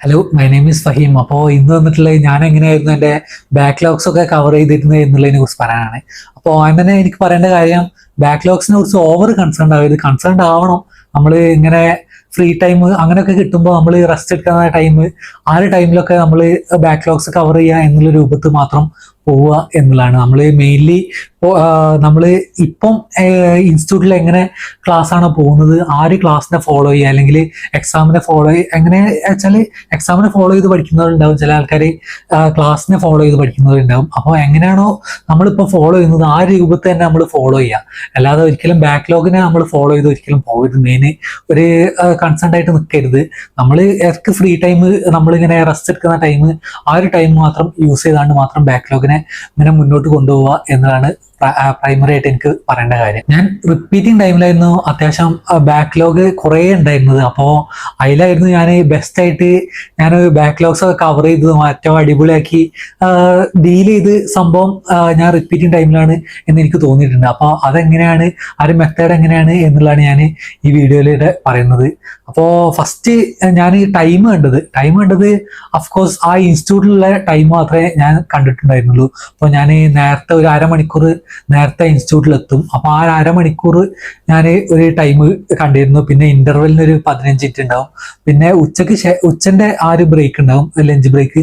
Hello, my name is Faheem. അപ്പോൾ ഇന്ന് വന്നിട്ടുള്ളത് ഞാൻ എങ്ങനെയായിരുന്നു എൻ്റെ ബാക്ക്ലോഗ്സ് ഒക്കെ കവർ ചെയ്തിരുന്നത് എന്നുള്ളതിനെ കുറിച്ച് പറയാനാണ്. അപ്പോൾ ആദ്യം തന്നെ എനിക്ക് പറയേണ്ട കാര്യം, ബാക്ക്ലോഗ്സിനെ കുറിച്ച് ഓവർ കൺസേൺ ആവരുത്. കൺസേൺ ആവണം. നമ്മൾ ഇങ്ങനെ ഫ്രീ ടൈം അങ്ങനെയൊക്കെ കിട്ടുമ്പോൾ നമ്മൾ റെസ്റ്റ് എടുക്കുന്ന ടൈം, ആ ഒരു ടൈമിലൊക്കെ നമ്മൾ ബാക്ക്ലോഗ്സ് കവർ ചെയ്യുക എന്നുള്ള രൂപത്തിൽ മാത്രം പോവുക എന്നുള്ളതാണ്. നമ്മൾ മെയിൻലി നമ്മൾ ഇപ്പം ഇൻസ്റ്റിറ്റ്യൂട്ടിൽ എങ്ങനെ ക്ലാസ് ആണോ പോകുന്നത്, ആ ഒരു ക്ലാസ്സിനെ ഫോളോ ചെയ്യുക, അല്ലെങ്കിൽ എക്സാമിനെ ഫോളോ ചെയ്യുക. എങ്ങനെ വെച്ചാൽ എക്സാമിനെ ഫോളോ ചെയ്ത് പഠിക്കുന്നവരുണ്ടാവും, ചില ആൾക്കാർ ക്ലാസ്സിനെ ഫോളോ ചെയ്ത് പഠിക്കുന്നവരുണ്ടാവും. അപ്പോൾ എങ്ങനെയാണോ നമ്മളിപ്പോൾ ഫോളോ ചെയ്യുന്നത് ആ ഒരു രൂപത്തിൽ തന്നെ നമ്മൾ ഫോളോ ചെയ്യുക. അല്ലാതെ ഒരിക്കലും ബാക്ക്ലോഗിനെ നമ്മൾ ഫോളോ ചെയ്ത് ഒരിക്കലും പോകരുത്. മെയിൻ ഒരു കൺസേൺ ആയിട്ട് നിൽക്കരുത്. നമ്മൾ എർക്ക് ഫ്രീ ടൈം, നമ്മളിങ്ങനെ റെസ്റ്റ് എടുക്കുന്ന ടൈം, ആ ഒരു ടൈം മാത്രം യൂസ് ചെയ്താണ്ട് മാത്രം ബാക്ക്ലോഗിനെ ഇങ്ങനെ മുന്നോട്ട് കൊണ്ടുപോവുക എന്നതാണ് പ്രൈമറി ആയിട്ട് എനിക്ക് പറയേണ്ട കാര്യം. ഞാൻ റിപ്പീറ്റിംഗ് ടൈമിലായിരുന്നു അത്യാവശ്യം ബാക്ക്ലോഗ് കുറേ ഉണ്ടായിരുന്നത്. അപ്പോൾ അതിലായിരുന്നു ഞാൻ ബെസ്റ്റായിട്ട് ഞാൻ ബാക്ക്ലോഗ്സ് ഒക്കെ കവർ ചെയ്ത് ഏറ്റവും അടിപൊളിയാക്കി ഡീൽ ചെയ്ത് സംഭവം ഞാൻ റിപ്പീറ്റിംഗ് ടൈമിലാണ് എന്ന് എനിക്ക് തോന്നിയിട്ടുണ്ട്. അപ്പോൾ അതെങ്ങനെയാണ്, ആ ഒരു മെത്തേഡ് എങ്ങനെയാണ് എന്നുള്ളതാണ് ഞാൻ ഈ വീഡിയോയിലൂടെ പറയുന്നത്. അപ്പോൾ ഫസ്റ്റ് ഞാൻ ടൈം കണ്ടത് അഫ്കോഴ്സ് ആ ഇൻസ്റ്റിറ്റ്യൂട്ടിലുള്ള ടൈം മാത്രമേ ഞാൻ കണ്ടിട്ടുണ്ടായിരുന്നുള്ളൂ. അപ്പോൾ ഞാൻ നേരത്തെ ഒരു അരമണിക്കൂർ നേരത്തെ ഇൻസ്റ്റിറ്റ്യൂട്ടിലെത്തും. അപ്പോൾ ആ അരമണിക്കൂർ ഞാൻ ഒരു ടൈം കണ്ടിരുന്നു. പിന്നെ ഇന്റർവെല്ലിന് ഒരു 15 മിനിറ്റ് ഉണ്ടാവും. പിന്നെ ഉച്ചന്റെ ആ ഒരു ബ്രേക്ക് ഉണ്ടാവും, ലഞ്ച് ബ്രേക്ക്.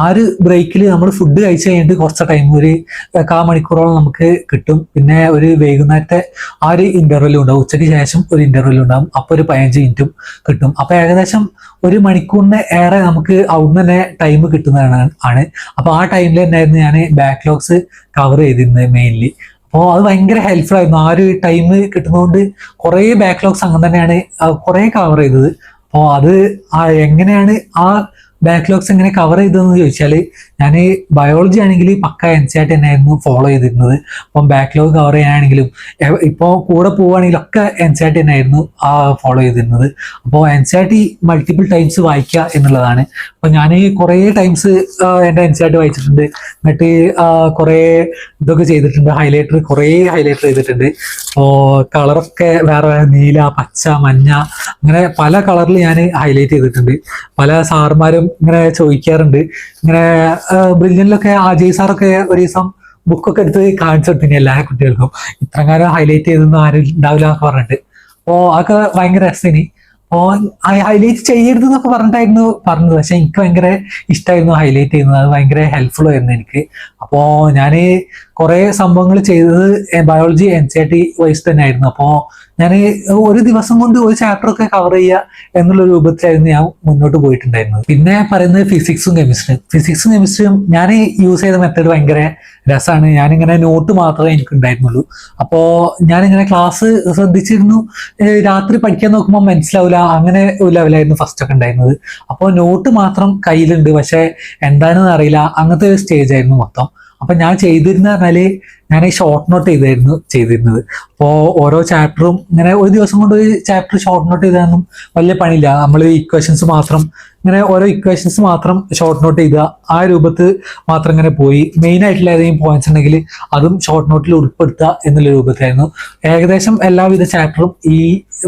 ആ ഒരു ബ്രേക്കിൽ നമ്മൾ ഫുഡ് കഴിച്ച് കഴിഞ്ഞിട്ട് കുറച്ച് ടൈം, ഒരു 1/4 മണിക്കൂറോളം നമുക്ക് കിട്ടും. പിന്നെ ഒരു വൈകുന്നേരത്തെ ആ ഒരു ഇന്റർവെല്ലും ഉണ്ടാവും, ഉച്ചയ്ക്ക് ശേഷം ഒരു ഇന്റർവെല്ലും ഉണ്ടാവും. അപ്പോൾ ഒരു 15 മിനിറ്റും കിട്ടും. അപ്പോൾ ഏകദേശം ഒരു മണിക്കൂറിന് ഏറെ നമുക്ക് അവിടുന്ന് തന്നെ ടൈം കിട്ടുന്നതാണ്. അപ്പോൾ ആ ടൈമിൽ തന്നെയായിരുന്നു ഞാൻ ബാക്ക്ലോഗ്സ് കവർ ചെയ്തിരുന്നത് മെയിൻലി. അപ്പോൾ അത് ഭയങ്കര ഹെൽപ്ഫുൾ ആയിരുന്നു. ആ ഒരു ടൈം കിട്ടുന്നതുകൊണ്ട് കുറേ ബാക്ക്ലോഗ്സ് അങ്ങനെ തന്നെയാണ് കുറേ കവർ ചെയ്തത്. അപ്പോൾ അത് എങ്ങനെയാണ് ആ ബാക്ക്ലോഗ്സ് എങ്ങനെ കവർ ചെയ്തതെന്ന് ചോദിച്ചാൽ, ഞാൻ ബയോളജി ആണെങ്കിൽ പക്ക NCERT തന്നെയായിരുന്നു ഫോളോ ചെയ്തിരുന്നത്. അപ്പം ബാക്ക്ലോഗ് കവർ ചെയ്യാനാണെങ്കിലും ഇപ്പോൾ കൂടെ പോവുകയാണെങ്കിലും ഒക്കെ NCERT തന്നെയായിരുന്നു ഫോളോ ചെയ്തിരുന്നത്. അപ്പോൾ NCERT മൾട്ടിപ്പിൾ ടൈംസ് വായിക്കുക എന്നുള്ളതാണ്. അപ്പോൾ ഞാൻ കുറേ ടൈംസ് എൻ്റെ NCERT വായിച്ചിട്ടുണ്ട്. എന്നിട്ട് കുറേ ഇതൊക്കെ ചെയ്തിട്ടുണ്ട്, കുറേ ഹൈലൈറ്റർ ചെയ്തിട്ടുണ്ട്. അപ്പോൾ കളറൊക്കെ വേറെ നീല, പച്ച, മഞ്ഞ, അങ്ങനെ പല കളറിൽ ഞാൻ ഹൈലൈറ്റ് ചെയ്തിട്ടുണ്ട്. പല സാറുമാരും ഇങ്ങനെ ചോദിക്കാറുണ്ട്, ഇങ്ങനെ ബ്രില്യനിലൊക്കെ അജയ് സാറൊക്കെ ഒരു ദിവസം ബുക്കൊക്കെ എടുത്ത് കാണിച്ചു കൊടുത്തിന് എല്ലാ കുട്ടികൾക്കും, ഇത്ര കാലം ഹൈലൈറ്റ് ചെയ്തൊന്നും ആരും ഉണ്ടാവില്ല എന്നൊക്കെ പറഞ്ഞിട്ട്. അപ്പോൾ അതൊക്കെ ഭയങ്കര രസത്തിന്. അപ്പോൾ ഹൈലൈറ്റ് ചെയ്യരുത് എന്നൊക്കെ പറഞ്ഞിട്ടായിരുന്നു പറഞ്ഞത്. പക്ഷെ എനിക്ക് ഭയങ്കര ഇഷ്ടമായിരുന്നു ഹൈലൈറ്റ് ചെയ്യുന്നത്. അത് ഭയങ്കര ഹെൽപ്ഫുൾ ആയിരുന്നു എനിക്ക്. അപ്പോൾ ഞാൻ കുറേ സംഭവങ്ങൾ ചെയ്തത് ബയോളജി NCERT വൈസ് തന്നെ ആയിരുന്നു. അപ്പോൾ ഞാൻ ഒരു ദിവസം കൊണ്ട് ഒരു ചാപ്റ്റർ ഒക്കെ കവർ ചെയ്യുക എന്നുള്ള രൂപത്തിലായിരുന്നു ഞാൻ മുന്നോട്ട് പോയിട്ടുണ്ടായിരുന്നത്. പിന്നെ പറയുന്നത് ഫിസിക്സും കെമിസ്ട്രിയും ഞാൻ യൂസ് ചെയ്ത മെത്തേഡ് ഭയങ്കര രസമാണ്. ഞാനിങ്ങനെ നോട്ട് മാത്രമേ എനിക്ക് ഉണ്ടായിരുന്നുള്ളൂ. അപ്പോൾ ഞാനിങ്ങനെ ക്ലാസ് ശ്രദ്ധിച്ചിരുന്നു, രാത്രി പഠിക്കാൻ നോക്കുമ്പോൾ മനസ്സിലാവില്ല, അങ്ങനെ ഒരു ലെവലായിരുന്നു ഫസ്റ്റ് ഒക്കെ ഉണ്ടായിരുന്നത്. അപ്പോൾ നോട്ട് മാത്രം കയ്യിലുണ്ട്, പക്ഷെ എന്താണെന്ന് അറിയില്ല, അങ്ങനത്തെ ഒരു സ്റ്റേജ് ആയിരുന്നു മൊത്തം. അപ്പൊ ഞാൻ ചെയ്തിരുന്ന പറഞ്ഞാല്, ഞാൻ ഈ ഷോർട്ട് നോട്ട് ചെയ്തിരുന്നത്. അപ്പോൾ ഓരോ ചാപ്റ്ററും ഇങ്ങനെ ഒരു ദിവസം കൊണ്ട് ഒരു ചാപ്റ്റർ ഷോർട്ട് നോട്ട് ചെയ്താലും വലിയ പണിയില്ല. നമ്മൾ ഇക്വേഷൻസ് മാത്രം ഇങ്ങനെ ഓരോ ഇക്വേഷൻസ് മാത്രം ഷോർട്ട് നോട്ട് ചെയ്തുക, ആ രൂപത്തിൽ മാത്രം ഇങ്ങനെ പോയി. മെയിൻ ആയിട്ടുള്ള ഏതെങ്കിലും പോയിന്റ്സ് ഉണ്ടെങ്കിൽ അതും ഷോർട്ട് നോട്ടിൽ ഉൾപ്പെടുത്തുക എന്നുള്ള രൂപത്തിലായിരുന്നു. ഏകദേശം എല്ലാവിധ ചാപ്റ്ററും ഈ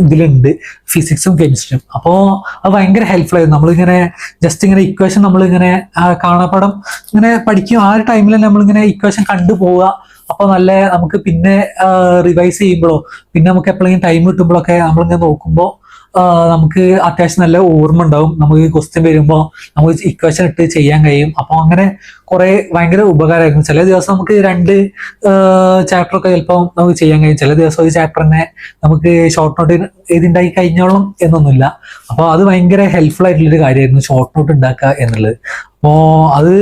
ഇതിലുണ്ട്, ഫിസിക്സും കെമിസ്ട്രിയും. അപ്പോൾ അത് ഭയങ്കര ഹെൽപ്ഫുൾ ആയിരുന്നു. നമ്മളിങ്ങനെ ജസ്റ്റ് ഇങ്ങനെ ഇക്വേഷൻ നമ്മളിങ്ങനെ കാണാപ്പാടം ഇങ്ങനെ പഠിക്കും. ആ ഒരു ടൈമിൽ നമ്മളിങ്ങനെ ഇക്വേഷൻ കണ്ടുപോവുക. അപ്പോൾ നല്ല നമുക്ക് പിന്നെ റിവൈസ് ചെയ്യുമ്പോഴോ പിന്നെ നമുക്ക് എപ്പോഴെങ്കിലും ടൈം കിട്ടുമ്പോഴൊക്കെ നമ്മളിങ്ങനെ നോക്കുമ്പോൾ നമുക്ക് അത്യാവശ്യം നല്ല ഓർമ്മ ഉണ്ടാവും. നമുക്ക് ക്വസ്റ്റ്യൻ വരുമ്പോൾ നമുക്ക് ഇക്വേഷൻ ഇട്ട് ചെയ്യാൻ കഴിയും. അപ്പോൾ അങ്ങനെ കുറെ ഭയങ്കര ഉപകാരമായിരുന്നു. ചില ദിവസം നമുക്ക് 2 ചാപ്റ്ററൊക്കെ ചിലപ്പോൾ നമുക്ക് ചെയ്യാൻ കഴിയും. ചില ദിവസം ഒരു ചാപ്റ്റർ തന്നെ നമുക്ക് ഷോർട്ട് നോട്ട് എഴുതിണ്ടാക്കി കഴിഞ്ഞോളം എന്നൊന്നുമില്ല. അപ്പോൾ അത് ഭയങ്കര ഹെൽപ്ഫുൾ ആയിട്ടുള്ളൊരു കാര്യമായിരുന്നു ഷോർട്ട് നോട്ട് ഉണ്ടാക്കുക എന്നുള്ളത്. അപ്പോൾ അത്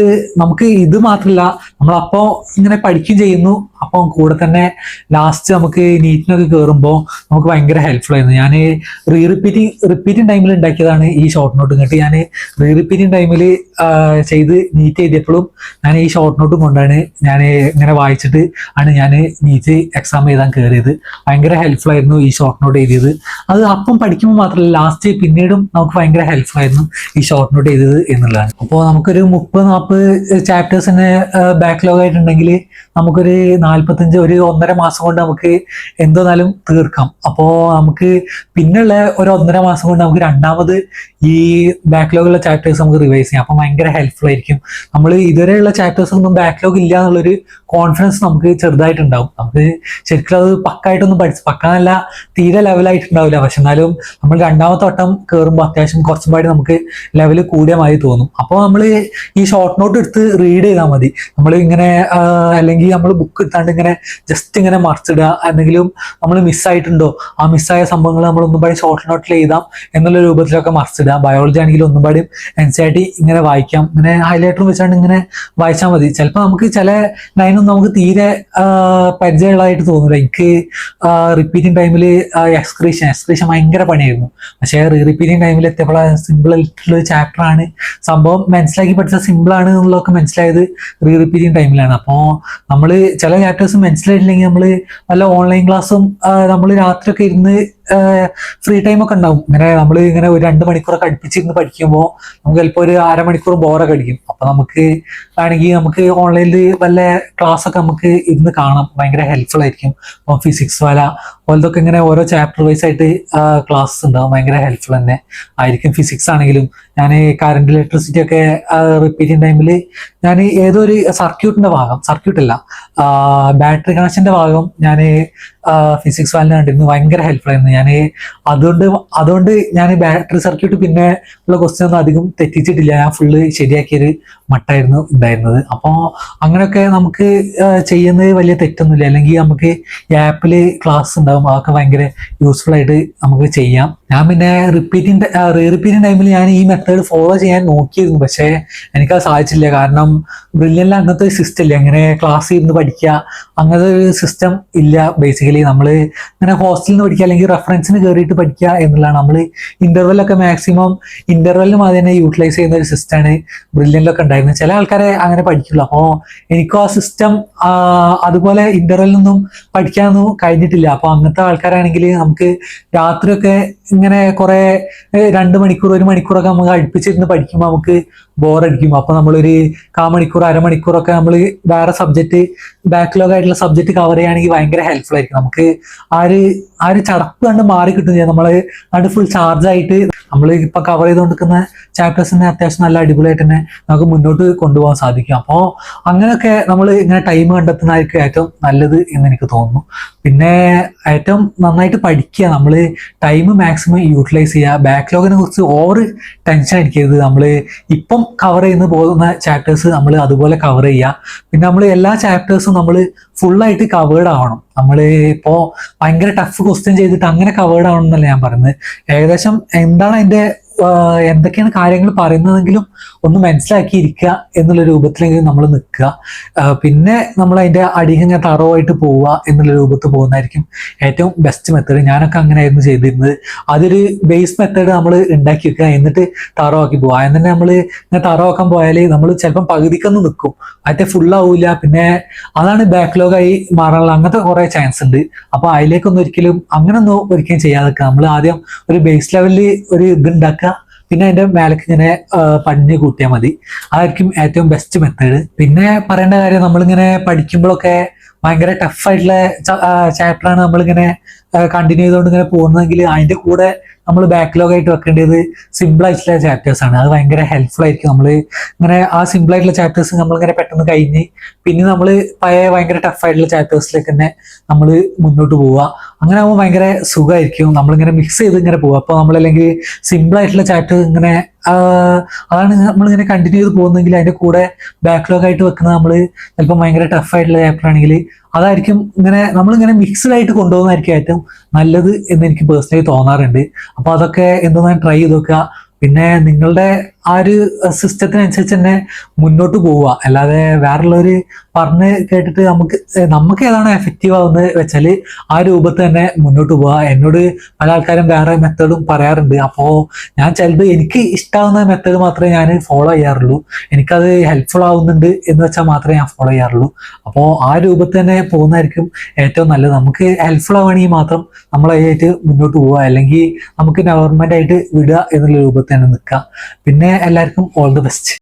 നമുക്ക് ഇത് മാത്രമല്ല, നമ്മളപ്പോൾ ഇങ്ങനെ പഠിക്കുകയും ചെയ്യുന്നു. അപ്പം കൂടെ തന്നെ ലാസ്റ്റ് നമുക്ക് നീറ്റിനൊക്കെ കയറുമ്പോൾ നമുക്ക് ഭയങ്കര ഹെൽപ്ഫുൾ ആയിരുന്നു. ഞാൻ റിപ്പീറ്റിംഗ് ടൈമിൽ ഉണ്ടാക്കിയതാണ് ഈ ഷോർട്ട് നോട്ട്. എന്നിട്ട് ഞാൻ റിപ്പീറ്റിംഗ് ടൈമിൽ ചെയ്ത് നീറ്റ് എഴുതിയപ്പോഴും ഞാൻ ഈ ഷോർട്ട് നോട്ടും കൊണ്ടാണ് ഞാൻ ഇങ്ങനെ വായിച്ചിട്ട് ആണ് ഞാൻ നീറ്റ് എക്സാം എഴുതാൻ കയറിയത്. ഭയങ്കര ഹെൽപ്ഫുൾ ആയിരുന്നു ഈ ഷോർട്ട് നോട്ട് എഴുതിയത്. അത് അപ്പം പഠിക്കുമ്പോൾ മാത്രമല്ല, ലാസ്റ്റ് പിന്നീടും നമുക്ക് ഭയങ്കര ഹെൽപ്ഫുൾ ആയിരുന്നു ഈ ഷോർട്ട് നോട്ട് എഴുതിയത് എന്നുള്ളതാണ്. അപ്പോൾ നമുക്കൊരു 30-40 ചാപ്റ്റേഴ്സിന് ബാക്ക്ലോഗ് ആയിട്ടുണ്ടെങ്കിൽ നമുക്കൊരു 45 ഒരു 1.5 മാസം കൊണ്ട് നമുക്ക് എന്തായാലും തീർക്കാം. അപ്പോൾ നമുക്ക് പിന്നുള്ള ഒരു 1.5 മാസം കൊണ്ട് നമുക്ക് രണ്ടാമത് ഈ ബാക്ക്ലോഗുള്ള ചാപ്റ്റേഴ്സ് നമുക്ക് റിവൈസ് ചെയ്യാം. അപ്പം ഭയങ്കര ഹെൽപ്ഫുൾ ആയിരിക്കും. നമ്മൾ ഇതുവരെയുള്ള ചാപ്റ്റേഴ്സ് ഒന്നും ബാക്ക്ലോഗ് ഇല്ല എന്നുള്ളൊരു കോൺഫിഡൻസ് നമുക്ക് ചെറുതായിട്ടുണ്ടാവും. നമുക്ക് ശരിക്കും അത് പക്കായിട്ടൊന്നും പക്കാന്നല്ല തീരെ ലെവലായിട്ടുണ്ടാവില്ല. പക്ഷെ എന്നാലും നമ്മൾ രണ്ടാമത്തെ വട്ടം കയറുമ്പോൾ അത്യാവശ്യം കുറച്ചും പാടി നമുക്ക് ലെവൽ കൂടിയ മാതിരി തോന്നും. അപ്പോൾ നമ്മൾ ഈ ഷോർട്ട് നോട്ട് എടുത്ത് റീഡ് ചെയ്താൽ മതി. നമ്മൾ ഇങ്ങനെ അല്ലെങ്കിൽ നമ്മൾ ബുക്ക് എടുത്താണ്ട് ഇങ്ങനെ ജസ്റ്റ് ഇങ്ങനെ മറിച്ചിടുക, എന്തെങ്കിലും നമ്മൾ മിസ്സായിട്ടുണ്ടോ ആ മിസ്സായ സംഭവങ്ങൾ നമ്മൾ ഒന്നും പാടി ഷോർട്ട് നോട്ടിൽ എഴുതാം എന്നുള്ള രൂപത്തിലൊക്കെ മറിച്ചിടുക. ബയോളജി ആണെങ്കിലും ഒന്നും പാടി NCERT ഇങ്ങനെ വായിക്കാം. ഇങ്ങനെ ഹൈലൈറ്റർ വെച്ചാണ്ട് ഇങ്ങനെ വായിച്ചാൽ മതി. ചിലപ്പോൾ നമുക്ക് ചില ലൈനൊന്നും നമുക്ക് തീരെ പരിചയമുള്ളതായിട്ട് തോന്നില്ല. എനിക്ക് റിപ്പീറ്റിംഗ് ടൈമിൽ എക്സ്ക്രീഷൻ ഭയങ്കര പണിയായിരുന്നു. പക്ഷേ റിപ്പീറ്റിംഗ് ടൈമിൽ എത്തിയപ്പോൾ സിമ്പിൾ ആയിട്ടുള്ള ചാപ്റ്റർ ആണ്, സംഭവം മനസ്സിലാക്കി പഠിച്ച സിമ്പിൾ ആണ് എന്നുള്ളതൊക്കെ മനസ്സിലായത് റിപ്പീറ്റിംഗ് ടൈമിലാണ്. അപ്പോൾ നമ്മൾ ചില ചാപ്റ്റേഴ്സ് മനസ്സിലായിട്ടില്ലെങ്കിൽ നമ്മൾ വല്ല ഓൺലൈൻ ക്ലാസ്സും നമ്മൾ രാത്രിയൊക്കെ ഇരുന്ന് ഫ്രീ ടൈം ഒക്കെ ഉണ്ടാവും. നമ്മൾ ഇങ്ങനെ ഒരു 2 മണിക്കൂറൊക്കെ അടുപ്പിച്ചിരുന്ന് പഠിക്കുമ്പോൾ നമുക്ക് ചിലപ്പോൾ ഒരു അരമണിക്കൂർ ബോറൊക്കെ അടിക്കും. അപ്പൊ നമുക്ക് ആണെങ്കിൽ നമുക്ക് ഓൺലൈനിൽ വല്ല ക്ലാസ് ഒക്കെ നമുക്ക് ഇരുന്ന് കാണാം. ഭയങ്കര ഹെൽപ്ഫുൾ ആയിരിക്കും. അപ്പോൾ ഫിസിക്സ് പോലതൊക്കെ ഇങ്ങനെ ഓരോ ചാപ്റ്റർ വൈസ് ആയിട്ട് ക്ലാസ് ഉണ്ടാവും. ഭയങ്കര ഹെൽപ്ഫുൾ തന്നെ ആയിരിക്കും. ഫിസിക്സ് ആണെങ്കിലും ഞാൻ കറണ്ട് ഇലക്ട്രിസിറ്റി ഒക്കെ റിപ്പീറ്റിംഗ് ടൈമിൽ ഞാൻ ഏതോ ഒരു സർക്യൂട്ടിന്റെ ഭാഗം, സർക്യൂട്ടല്ല ബാറ്ററി കണക്ഷന്റെ ഭാഗം ഞാൻ ഫിസിക്സ് വാലിന് കണ്ടിരുന്നു. ഭയങ്കര ഹെൽപ്ഫുൾ ആയിരുന്നു. ഞാൻ അതുകൊണ്ട് ഞാൻ ബാറ്ററി സർക്യൂട്ട് പിന്നെ ഉള്ള ക്വസ്റ്റ്യൻ ഒന്നും അധികം തെറ്റിച്ചിട്ടില്ല. ഞാൻ ഫുള്ള് ശരിയാക്കിയൊരു മട്ടായിരുന്നു ഉണ്ടായിരുന്നത്. അപ്പോൾ അങ്ങനെയൊക്കെ നമുക്ക് ചെയ്യുന്നത് വലിയ തെറ്റൊന്നുമില്ല. അല്ലെങ്കിൽ നമുക്ക് ആപ്പിൽ ക്ലാസ് ഉണ്ടാവും, അതൊക്കെ ഭയങ്കര യൂസ്ഫുൾ ആയിട്ട് നമുക്ക് ചെയ്യാം. ഞാൻ പിന്നെ റീറിപ്പീറ്റിംഗ് ടൈമിൽ ഞാൻ ഈ മെത്തേഡ് ഫോളോ ചെയ്യാൻ നോക്കിയിരുന്നു. പക്ഷേ എനിക്കത് സാധിച്ചില്ല. കാരണം ബ്രില്യൻ്റിൽ അങ്ങനത്തെ ഒരു സിസ്റ്റം ഇല്ല. അങ്ങനെ ക്ലാസ് ഇരുന്ന് പഠിക്കുക അങ്ങനത്തെ ഒരു സിസ്റ്റം ഇല്ല. ബേസിക്കലി നമ്മൾ ഇങ്ങനെ ഹോസ്റ്റലിൽ നിന്ന് പഠിക്കുക അല്ലെങ്കിൽ റെഫറൻസിന് കയറിയിട്ട് പഠിക്കുക എന്നുള്ളതാണ്. നമ്മൾ ഇന്റർവെല്ലൊക്കെ മാക്സിമം ഇന്റർവെല്ലിന് മാതിരി തന്നെ യൂട്ടിലൈസ് ചെയ്യുന്ന ഒരു സിസ്റ്റമാണ് ബ്രില്യൻ്റിലൊക്കെ ഉണ്ടായിരുന്നത്. ചില ആൾക്കാരെ അങ്ങനെ പഠിക്കുള്ളൂ. അപ്പോൾ എനിക്കും ആ സിസ്റ്റം അതുപോലെ ഇന്റർവെല്ലൊന്നും പഠിക്കാനൊന്നും കഴിഞ്ഞിട്ടില്ല. അപ്പോൾ അങ്ങനത്തെ ആൾക്കാരാണെങ്കിൽ നമുക്ക് രാത്രിയൊക്കെ ഇങ്ങനെ കുറെ 2 മണിക്കൂർ 1 മണിക്കൂറൊക്കെ നമുക്ക് അടുപ്പിച്ചിരുന്ന് പഠിക്കുമ്പോൾ നമുക്ക് ബോറടിക്കും. അപ്പൊ നമ്മളൊരു കാമണിക്കൂർ അരമണിക്കൂറൊക്കെ നമ്മൾ വേറെ സബ്ജക്ട് ബാക്ക്ലോഗ് ആയിട്ടുള്ള സബ്ജക്ട് കവർ ചെയ്യുകയാണെങ്കിൽ ഭയങ്കര ഹെൽപ്ഫുൾ ആയിരിക്കും. നമുക്ക് ആ ഒരു ചടപ്പ് കണ്ട് മാറി കിട്ടും ചെയ്യാം. നമ്മൾ അത് ഫുൾ ചാർജ് ആയിട്ട് നമ്മൾ ഇപ്പൊ കവർ ചെയ്തുകൊണ്ടിരിക്കുന്ന ചാപ്റ്റേഴ്സിനെ അത്യാവശ്യം നല്ല അടിപൊളിയായിട്ട് തന്നെ നമുക്ക് മുന്നോട്ട് കൊണ്ടുപോകാൻ സാധിക്കും. അപ്പോൾ അങ്ങനെയൊക്കെ നമ്മൾ ഇങ്ങനെ ടൈം കണ്ടെത്തുന്നതായിരിക്കും ഏറ്റവും നല്ലത് എന്ന് എനിക്ക് തോന്നുന്നു. പിന്നെ ഏറ്റവും നന്നായിട്ട് പഠിക്കുക, നമ്മൾ ടൈം മാക്സിമം യൂട്ടിലൈസ് ചെയ്യുക. ബാക്ക്ലോഗിനെ കുറിച്ച് ഓവർ ടെൻഷൻ അടിക്കരുത്. നമ്മൾ ഇപ്പം കവർ ചെയ്യുന്ന പോകുന്ന ചാപ്റ്റേഴ്സ് നമ്മൾ അതുപോലെ കവർ ചെയ്യുക. പിന്നെ നമ്മൾ എല്ലാ ചാപ്റ്റേഴ്സും നമ്മൾ ഫുള്ളായിട്ട് കവേർഡ് ആവണം. നമ്മൾ ഇപ്പോൾ ഭയങ്കര ടഫ് ക്വസ്റ്റ്യൻ ചെയ്തിട്ട് അങ്ങനെ കവേർഡ് ആവണം എന്നല്ല ഞാൻ പറയുന്നത്. ഏകദേശം എന്താണ് അതിന്റെ എന്തൊക്കെയാണ് കാര്യങ്ങൾ പറയുന്നതെങ്കിലും ഒന്ന് മനസ്സിലാക്കിയിരിക്കുക എന്നുള്ള രൂപത്തിലെങ്കിലും നമ്മൾ നിൽക്കുക. പിന്നെ നമ്മൾ അതിന്റെ അടിയിങ്ങനെ തറവായിട്ട് പോവുക എന്നുള്ള രൂപത്തിൽ പോകുന്നതായിരിക്കും ഏറ്റവും ബെസ്റ്റ് മെത്തേഡ്. ഞാനൊക്കെ അങ്ങനെയായിരുന്നു ചെയ്തിരുന്നത്. അതൊരു ബേസ് മെത്തേഡ് നമ്മൾ ഉണ്ടാക്കി വെക്കുക, എന്നിട്ട് തറവാക്കി പോവുക. എന്നിട്ട് നമ്മൾ ഇങ്ങനെ തറവാക്കാൻ പോയാൽ നമ്മൾ ചിലപ്പം പകുതിക്കൊന്നും നിൽക്കും, മറ്റേ ഫുള്ളാവൂല. പിന്നെ അതാണ് ബാക്ക്ലോഗായി മാറാനുള്ള അങ്ങനത്തെ കുറെ ചാൻസ് ഉണ്ട്. അപ്പൊ അതിലേക്കൊന്നും ഒരിക്കലും ചെയ്യാതെ നമ്മൾ ആദ്യം ഒരു ബേസ് ലെവലിൽ ഒരു ഇതുണ്ടാക്കുക, പിന്നെ അതിന്റെ മേലേക്ക് ഇങ്ങനെ പടിഞ്ഞ് കൂട്ടിയാൽ മതി. അതായിരിക്കും ഏറ്റവും ബെസ്റ്റ് മെത്തേഡ്. പിന്നെ പറയേണ്ട കാര്യം, നമ്മളിങ്ങനെ പഠിക്കുമ്പോഴൊക്കെ ഭയങ്കര ടഫായിട്ടുള്ള ചാപ്റ്ററാണ് നമ്മളിങ്ങനെ കണ്ടിന്യൂ ചെയ്തുകൊണ്ട് ഇങ്ങനെ പോകുന്നതെങ്കിൽ അതിന്റെ കൂടെ നമ്മൾ ബാക്ക്ലോഗ് ആയിട്ട് വെക്കേണ്ടത് സിമ്പിൾ ആയിട്ടുള്ള ചാപ്റ്റേഴ്സ് ആണ്. അത് ഭയങ്കര ഹെൽപ്ഫുൾ ആയിരിക്കും. നമ്മൾ ഇങ്ങനെ ആ സിമ്പിൾ ആയിട്ടുള്ള ചാപ്റ്റേഴ്സ് നമ്മളിങ്ങനെ പെട്ടെന്ന് കഴിഞ്ഞ് പിന്നെ നമ്മൾ ഭയങ്കര ടഫായിട്ടുള്ള ചാപ്റ്റേഴ്സിലേക്ക് തന്നെ നമ്മൾ മുന്നോട്ട് പോവുക. അങ്ങനെ ആകുമ്പോൾ ഭയങ്കര സുഖമായിരിക്കും. നമ്മളിങ്ങനെ മിക്സ് ചെയ്ത് ഇങ്ങനെ പോവുക. അപ്പോൾ നമ്മളല്ലെങ്കിൽ സിമ്പിൾ ആയിട്ടുള്ള ചാപ്റ്റർ ഇങ്ങനെ അതാണ് നമ്മളിങ്ങനെ കണ്ടിന്യൂ ചെയ്ത് പോകുന്നെങ്കിൽ അതിന്റെ കൂടെ ബാക്ക്ലോഗ് ആയിട്ട് വെക്കുന്നത് നമ്മൾ ചിലപ്പോൾ ഭയങ്കര ടഫായിട്ടുള്ള ചാപ്റ്റർ ആണെങ്കിൽ അതായിരിക്കും ഇങ്ങനെ നമ്മളിങ്ങനെ മിക്സ്ഡ് ആയിട്ട് കൊണ്ടുപോകുന്നതായിരിക്കും ഏറ്റവും നല്ലത് എന്ന് എനിക്ക് പേഴ്സണലി തോന്നാറുണ്ട്. അപ്പൊ അതൊക്കെ എന്തെന്നാണ് ട്രൈ ചെയ്ത് നോക്കുക. പിന്നെ നിങ്ങളുടെ ആ ഒരു സിസ്റ്റത്തിനനുസരിച്ച് തന്നെ മുന്നോട്ട് പോവുക. അല്ലാതെ വേറുള്ളവര് പറഞ്ഞ് കേട്ടിട്ട് നമുക്ക് ഏതാണ് എഫക്റ്റീവ് ആവുന്നത് വെച്ചാൽ ആ രൂപത്തിൽ തന്നെ മുന്നോട്ട് പോവുക. എന്നോട് പല ആൾക്കാരും വേറെ മെത്തേഡും പറയാറുണ്ട്. അപ്പോൾ ഞാൻ ചിലത് എനിക്ക് ഇഷ്ടമാവുന്ന മെത്തേഡ് മാത്രമേ ഞാൻ ഫോളോ ചെയ്യാറുള്ളൂ. എനിക്കത് ഹെൽപ്ഫുൾ ആവുന്നുണ്ട് എന്ന് വെച്ചാൽ മാത്രമേ ഞാൻ ഫോളോ ചെയ്യാറുള്ളൂ. അപ്പോൾ ആ രൂപത്തിൽ തന്നെ പോകുന്നതായിരിക്കും ഏറ്റവും നല്ലത്. നമുക്ക് ഹെൽപ്ഫുൾ ആവുകയാണെങ്കിൽ മാത്രം നമ്മൾ അതിനായിട്ട് മുന്നോട്ട് പോവുക, അല്ലെങ്കിൽ നമുക്ക് ഗവൺമെന്റ് ആയിട്ട് വിടുക എന്നുള്ള രൂപത്തിൽ തന്നെ നിൽക്കുക. പിന്നെ എല്ലാവർക്കും ഓൾ ദി ബെസ്റ്റ്.